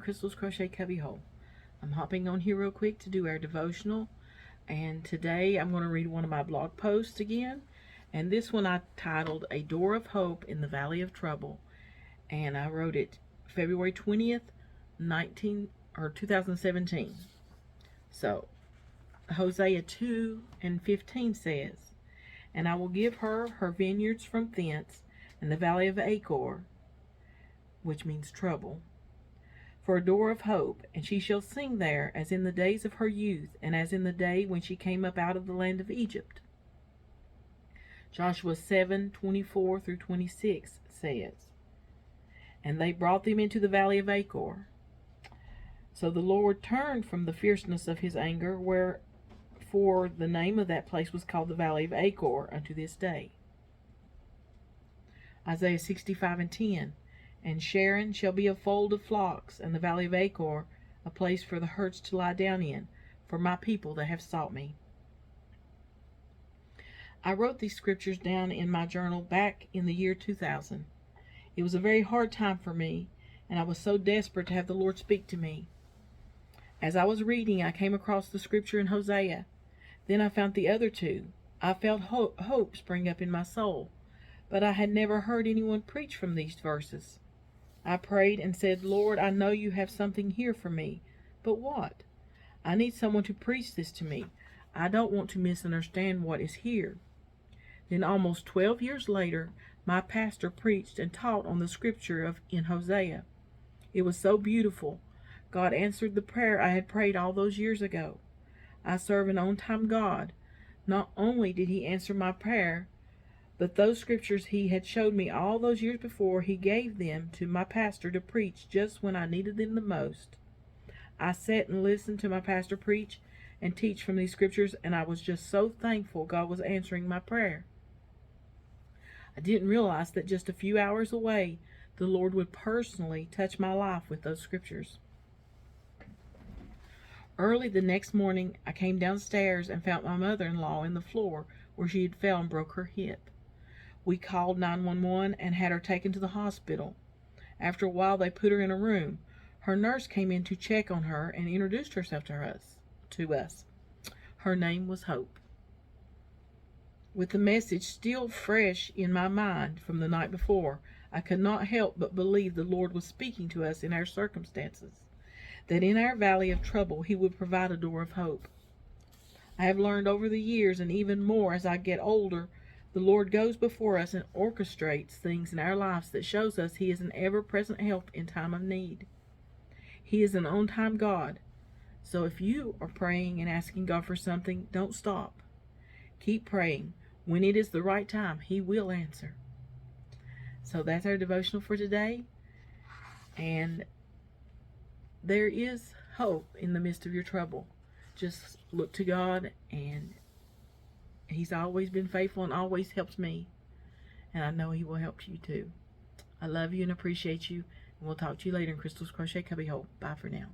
Crystal's Crochet Cubbyhole. I'm hopping on here real quick to do our devotional, and today I'm going to read one of my blog posts again, and this one I titled A Door of Hope in the Valley of Trouble, and I wrote it February 20th, 2017. So, Hosea 2:15 says, "And I will give her her vineyards from thence, and the valley of Achor," which means trouble, "for a door of hope, and she shall sing there as in the days of her youth, and as in the day when she came up out of the land of Egypt." Joshua 7:24-26 says, "And they brought them into the valley of Achor. So the Lord turned from the fierceness of his anger, wherefore the name of that place was called the valley of Achor unto this day." Isaiah 65:10, "And Sharon shall be a fold of flocks, and the valley of Achor a place for the herds to lie down in, for my people that have sought me." I wrote these scriptures down in my journal back in the year 2000. It was a very hard time for me, and I was so desperate to have the Lord speak to me. As I was reading, I came across the scripture in Hosea. Then I found the other two. I felt hope spring up in my soul, but I had never heard anyone preach from these verses. I prayed and said, "Lord, I know you have something here for me, but what? I need someone to preach this to me. I don't want to misunderstand what is here." Then almost 12 years later, my pastor preached and taught on the scripture in Hosea. It was so beautiful. God answered the prayer I had prayed all those years ago. I serve an on-time God. Not only did he answer my prayer, but those scriptures he had showed me all those years before, he gave them to my pastor to preach just when I needed them the most. I sat and listened to my pastor preach and teach from these scriptures, and I was just so thankful God was answering my prayer. I didn't realize that just a few hours away, the Lord would personally touch my life with those scriptures. Early the next morning, I came downstairs and found my mother-in-law in the floor where she had fell and broke her hip. We called 911 and had her taken to the hospital. After a while, they put her in a room. Her nurse came in to check on her and introduced herself to us. Her name was Hope. With the message still fresh in my mind from the night before, I could not help but believe the Lord was speaking to us in our circumstances, that in our valley of trouble he would provide a door of hope. I have learned over the years, and even more as I get older, the Lord goes before us and orchestrates things in our lives that shows us he is an ever-present help in time of need. He is an on-time God. So if you are praying and asking God for something, don't stop. Keep praying. When it is the right time, he will answer. So that's our devotional for today. And there is hope in the midst of your trouble. Just look to God, and he's always been faithful and always helps me. And I know he will help you too. I love you and appreciate you. And we'll talk to you later in Crystal's Crochet Cubbyhole. Bye for now.